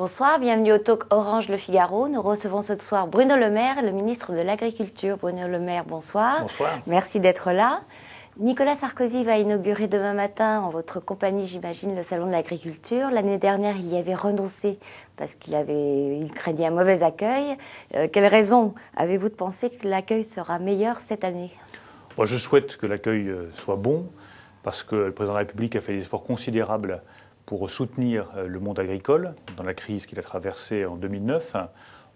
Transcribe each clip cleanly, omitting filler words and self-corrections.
Bonsoir, bienvenue au Talk Orange Le Figaro. Nous recevons ce soir Bruno Le Maire, le ministre de l'Agriculture. Bruno Le Maire, bonsoir. Bonsoir. Merci d'être là. Nicolas Sarkozy va inaugurer demain matin, en votre compagnie, j'imagine, le Salon de l'Agriculture. L'année dernière, il y avait renoncé parce il craignait un mauvais accueil. Quelle raison avez-vous de penser que l'accueil sera meilleur cette année ? Moi, je souhaite que l'accueil soit bon parce que le président de la République a fait des efforts considérables pour soutenir le monde agricole dans la crise qu'il a traversée en 2009.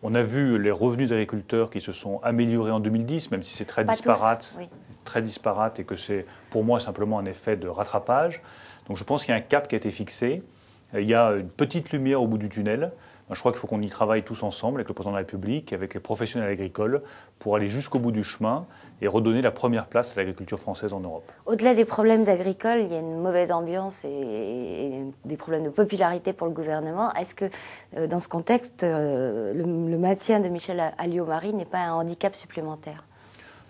On a vu les revenus des agriculteurs qui se sont améliorés en 2010, même si c'est très disparate, oui. Très disparate et que c'est pour moi simplement un effet de rattrapage. Donc je pense qu'il y a un cap qui a été fixé. Il y a une petite lumière au bout du tunnel. Je crois qu'il faut qu'on y travaille tous ensemble avec le président de la République, avec les professionnels agricoles, pour aller jusqu'au bout du chemin et redonner la première place à l'agriculture française en Europe. Au-delà des problèmes agricoles, il y a une mauvaise ambiance et des problèmes de popularité pour le gouvernement. Est-ce que, dans ce contexte, le maintien de Michel Alliot-Marie n'est pas un handicap supplémentaire ?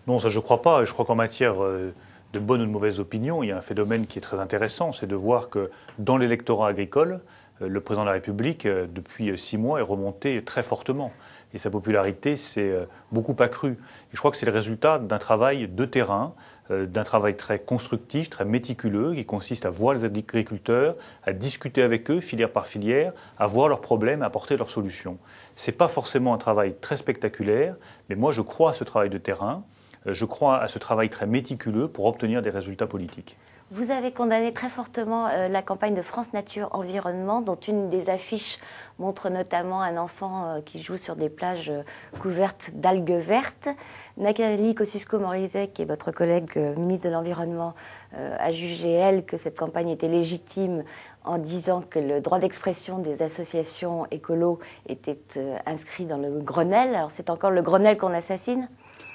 Non, ça je ne crois pas. Je crois qu'en matière de bonne ou de mauvaise opinion, il y a un phénomène qui est très intéressant, c'est de voir que dans l'électorat agricole, le président de la République, depuis 6 mois, est remonté très fortement. Et sa popularité s'est beaucoup accrue. Et je crois que c'est le résultat d'un travail de terrain, d'un travail très constructif, très méticuleux, qui consiste à voir les agriculteurs, à discuter avec eux, filière par filière, à voir leurs problèmes, à apporter leurs solutions. Ce n'est pas forcément un travail très spectaculaire, mais moi je crois à ce travail de terrain, je crois à ce travail très méticuleux pour obtenir des résultats politiques. Vous avez condamné très fortement la campagne de France Nature Environnement, dont une des affiches montre notamment un enfant qui joue sur des plages couvertes d'algues vertes. Nathalie Kosciusko-Morizet, qui est votre collègue ministre de l'Environnement, a jugé, elle, que cette campagne était légitime en disant que le droit d'expression des associations écolos était inscrit dans le Grenelle. Alors c'est encore le Grenelle qu'on assassine ?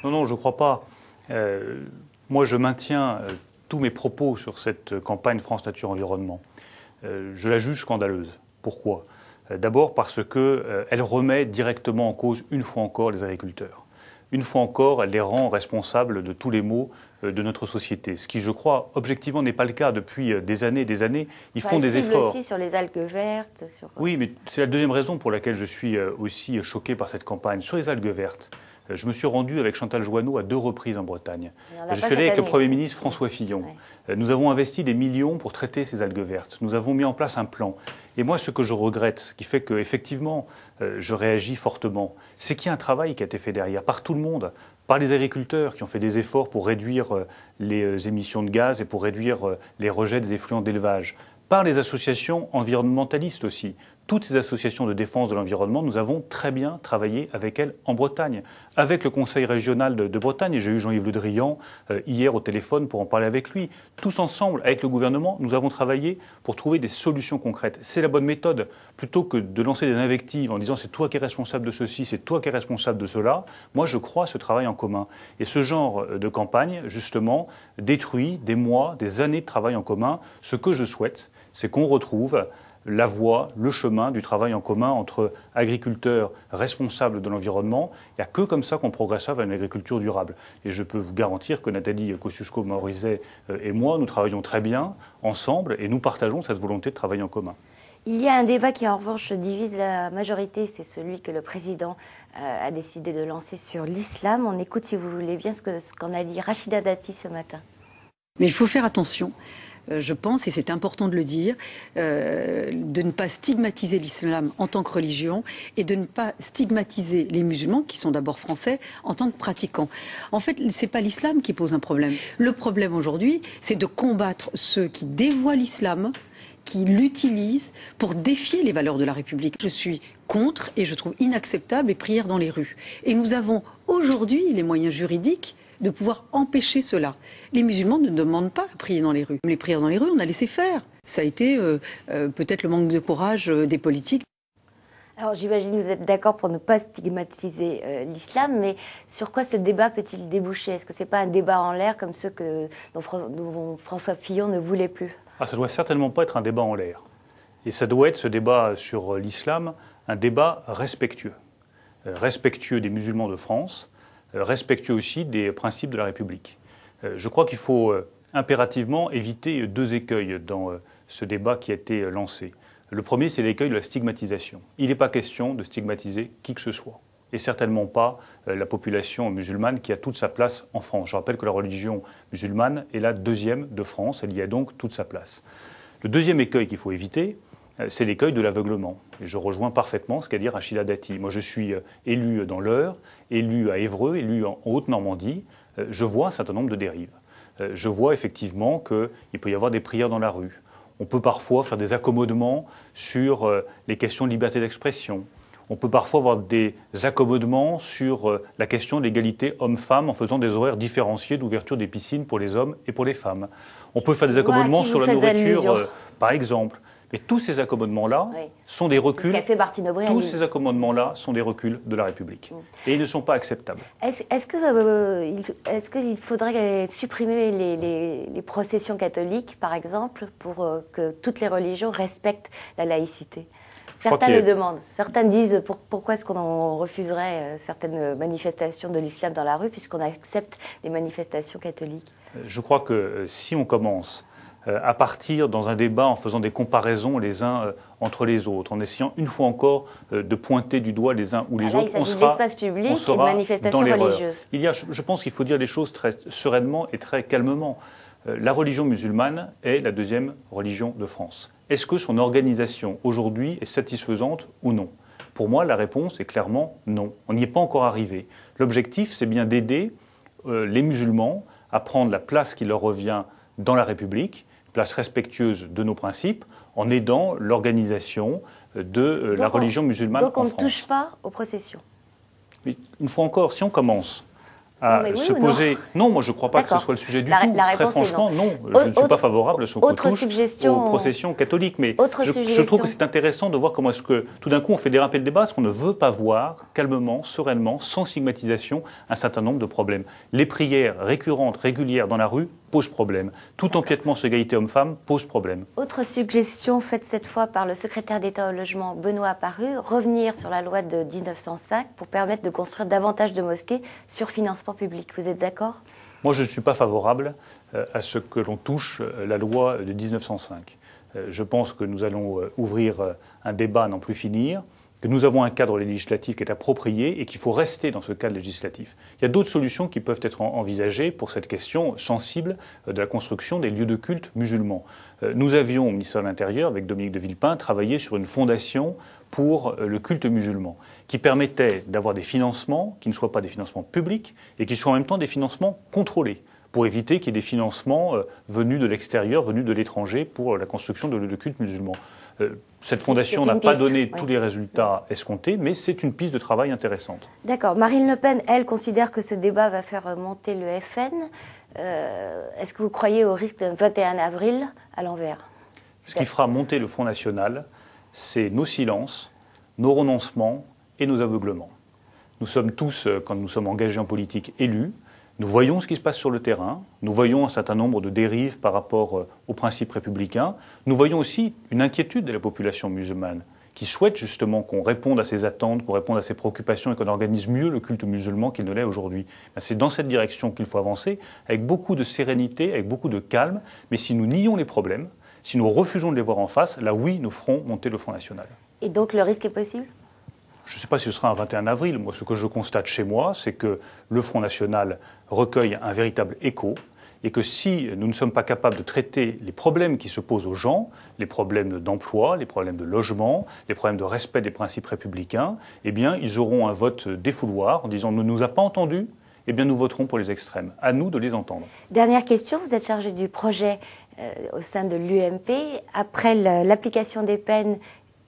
Non, je ne crois pas. Moi, je maintiens tous mes propos sur cette campagne France Nature Environnement. Je la juge scandaleuse. Pourquoi ? D'abord parce qu'elle remet directement en cause, une fois encore, les agriculteurs. Une fois encore, elle les rend responsables de tous les maux de notre société. Ce qui, je crois, objectivement, n'est pas le cas depuis des années et des années. Ils font des efforts. Aussi sur les algues vertes. Oui, mais c'est la deuxième raison pour laquelle je suis aussi choqué par cette campagne. Sur les algues vertes, je me suis rendu avec Chantal Joanneau à 2 reprises en Bretagne. Je suis allé avec le Premier ministre François Fillon. Ouais. Nous avons investi des millions pour traiter ces algues vertes. Nous avons mis en place un plan. Et moi, ce que je regrette, qui fait qu'effectivement, je réagis fortement, c'est qu'il y a un travail qui a été fait derrière, par tout le monde, par les agriculteurs qui ont fait des efforts pour réduire les émissions de gaz et pour réduire les rejets des effluents d'élevage, par les associations environnementalistes aussi. Toutes ces associations de défense de l'environnement, nous avons très bien travaillé avec elles en Bretagne, avec le Conseil régional de Bretagne. Et j'ai eu Jean-Yves Le Drian hier au téléphone pour en parler avec lui. Tous ensemble, avec le gouvernement, nous avons travaillé pour trouver des solutions concrètes. C'est la bonne méthode. Plutôt que de lancer des invectives en disant c'est toi qui es responsable de ceci, c'est toi qui es responsable de cela, moi je crois à ce travail en commun. Et ce genre de campagne, justement, détruit des mois, des années de travail en commun. Ce que je souhaite, c'est qu'on retrouve la voie, le chemin du travail en commun entre agriculteurs responsables de l'environnement. Il n'y a que comme ça qu'on progressera vers une agriculture durable. Et je peux vous garantir que Nathalie Kosciusko-Morizet et moi, nous travaillons très bien ensemble et nous partageons cette volonté de travailler en commun. Il y a un débat qui, en revanche, divise la majorité. C'est celui que le président a décidé de lancer sur l'islam. On écoute, si vous voulez bien, ce qu'en a dit Rachida Dati ce matin. Mais il faut faire attention. Je pense, et c'est important de le dire, de ne pas stigmatiser l'islam en tant que religion et de ne pas stigmatiser les musulmans, qui sont d'abord français, en tant que pratiquants. En fait, c'est pas l'islam qui pose un problème. Le problème aujourd'hui, c'est de combattre ceux qui dévoient l'islam, qui l'utilisent pour défier les valeurs de la République. Je suis contre et je trouve inacceptable les prières dans les rues. Et nous avons aujourd'hui les moyens juridiques de pouvoir empêcher cela. Les musulmans ne demandent pas à prier dans les rues. Les prières dans les rues, on a laissé faire. Ça a été peut-être le manque de courage des politiques. Alors j'imagine que vous êtes d'accord pour ne pas stigmatiser l'islam, mais sur quoi ce débat peut-il déboucher ? Est-ce que ce n'est pas un débat en l'air comme ceux dont François Fillon ne voulait plus ? Ça ne doit certainement pas être un débat en l'air. Et ça doit être, ce débat sur l'islam, un débat respectueux. Respectueux des musulmans de France, respectueux aussi des principes de la République. Je crois qu'il faut impérativement éviter 2 écueils dans ce débat qui a été lancé. Le premier, c'est l'écueil de la stigmatisation. Il n'est pas question de stigmatiser qui que ce soit, et certainement pas la population musulmane qui a toute sa place en France. Je rappelle que la religion musulmane est la deuxième de France, elle y a donc toute sa place. Le deuxième écueil qu'il faut éviter, c'est l'écueil de l'aveuglement. Et je rejoins parfaitement ce qu'a dit Rachida Dati. Moi, je suis élu dans l'Eure, élu à Évreux, élu en Haute-Normandie. Je vois un certain nombre de dérives. Je vois effectivement qu'il peut y avoir des prières dans la rue. On peut parfois faire des accommodements sur les questions de liberté d'expression. On peut parfois avoir des accommodements sur la question de l'égalité homme-femme en faisant des horaires différenciés d'ouverture des piscines pour les hommes et pour les femmes. On peut faire des accommodements sur la nourriture, par exemple. Mais tous ces accommodements-là sont des reculs. C'est ce qu'a fait Martine Aubry. Tous ces accommodements-là sont des reculs de la République. Et ils ne sont pas acceptables. Est-ce qu'il faudrait supprimer les processions catholiques, par exemple, pour que toutes les religions respectent la laïcité ? Certains le demandent. Certains disent pourquoi est-ce qu'on refuserait certaines manifestations de l'islam dans la rue puisqu'on accepte les manifestations catholiques ? Je crois que si on commence à partir dans un débat en faisant des comparaisons les uns entre les autres, en essayant une fois encore de pointer du doigt les uns ou les autres, on sera l'espace public et de manifestations religieuses. Je pense qu'il faut dire les choses très sereinement et très calmement. La religion musulmane est la deuxième religion de France. Est-ce que son organisation aujourd'hui est satisfaisante ou non ? Pour moi, la réponse est clairement non. On n'y est pas encore arrivé. L'objectif, c'est bien d'aider les musulmans à prendre la place qui leur revient dans la République, place respectueuse de nos principes, en aidant l'organisation de la religion musulmane en France. Donc on ne touche pas aux processions. Mais une fois encore, si on commence à se poser... Non, moi je ne crois pas que ce soit le sujet du tout. Très franchement, non. Je ne suis pas favorable à ce qu'on touche aux processions catholiques. Mais je trouve que c'est intéressant de voir comment est-ce que tout d'un coup on fait déraper le débat, parce qu'on ne veut pas voir calmement, sereinement, sans stigmatisation, un certain nombre de problèmes. Les prières récurrentes, régulières dans la rue pose problème. Tout empiètement sur l'égalité homme-femme pose problème. Autre suggestion faite cette fois par le secrétaire d'État au logement Benoît Apparu, revenir sur la loi de 1905 pour permettre de construire davantage de mosquées sur financement public. Vous êtes d'accord ? Moi, je ne suis pas favorable à ce que l'on touche la loi de 1905. Je pense que nous allons ouvrir un débat à n'en plus finir, que nous avons un cadre législatif qui est approprié et qu'il faut rester dans ce cadre législatif. Il y a d'autres solutions qui peuvent être envisagées pour cette question sensible de la construction des lieux de culte musulmans. Nous avions, au ministère de l'Intérieur, avec Dominique de Villepin, travaillé sur une fondation pour le culte musulman, qui permettait d'avoir des financements qui ne soient pas des financements publics et qui soient en même temps des financements contrôlés, pour éviter qu'il y ait des financements venus de l'extérieur, venus de l'étranger pour la construction de lieux de culte musulmans. Cette fondation n'a pas donné tous les résultats escomptés, mais c'est une piste de travail intéressante. D'accord. Marine Le Pen, elle, considère que ce débat va faire monter le FN. Est-ce que vous croyez au risque d'un 21 avril à l'envers ? Ce qui fera monter le Front National, c'est nos silences, nos renoncements et nos aveuglements. Nous sommes tous, quand nous sommes engagés en politique, élus. Nous voyons ce qui se passe sur le terrain, nous voyons un certain nombre de dérives par rapport aux principes républicains, nous voyons aussi une inquiétude de la population musulmane qui souhaite justement qu'on réponde à ses attentes, qu'on réponde à ses préoccupations et qu'on organise mieux le culte musulman qu'il ne l'est aujourd'hui. C'est dans cette direction qu'il faut avancer, avec beaucoup de sérénité, avec beaucoup de calme, mais si nous nions les problèmes, si nous refusons de les voir en face, là oui, nous ferons monter le Front National. Et donc le risque est possible ? Je ne sais pas si ce sera un 21 avril. Moi, ce que je constate chez moi, c'est que le Front National recueille un véritable écho et que si nous ne sommes pas capables de traiter les problèmes qui se posent aux gens, les problèmes d'emploi, les problèmes de logement, les problèmes de respect des principes républicains, eh bien, ils auront un vote défouloir en disant « on ne nous a pas entendus », eh bien, nous voterons pour les extrêmes. À nous de les entendre. Dernière question, vous êtes chargé du projet au sein de l'UMP. Après l'application des peines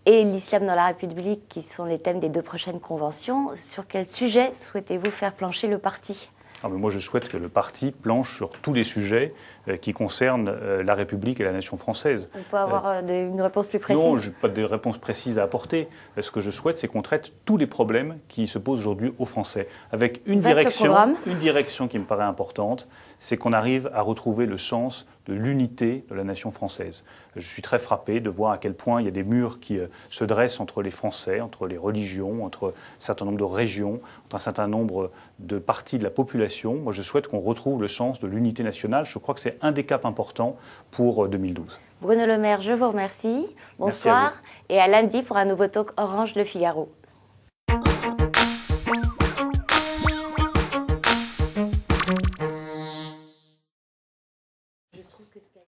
et l'islam dans la République, qui sont les thèmes des 2 prochaines conventions, sur quel sujet souhaitez-vous faire plancher le parti ? Moi, je souhaite que le parti planche sur tous les sujets qui concernent la République et la nation française. On peut avoir une réponse plus précise ? Non, je n'ai pas de réponse précise à apporter. Ce que je souhaite, c'est qu'on traite tous les problèmes qui se posent aujourd'hui aux Français, avec une direction qui me paraît importante, c'est qu'on arrive à retrouver le sens de l'unité de la nation française. Je suis très frappé de voir à quel point il y a des murs qui se dressent entre les Français, entre les religions, entre un certain nombre de régions, entre un certain nombre de parties de la population. Moi, je souhaite qu'on retrouve le sens de l'unité nationale. Je crois que c'est un des caps importants pour 2012. Bruno Le Maire, je vous remercie. Bonsoir et à lundi pour un nouveau talk Orange Le Figaro.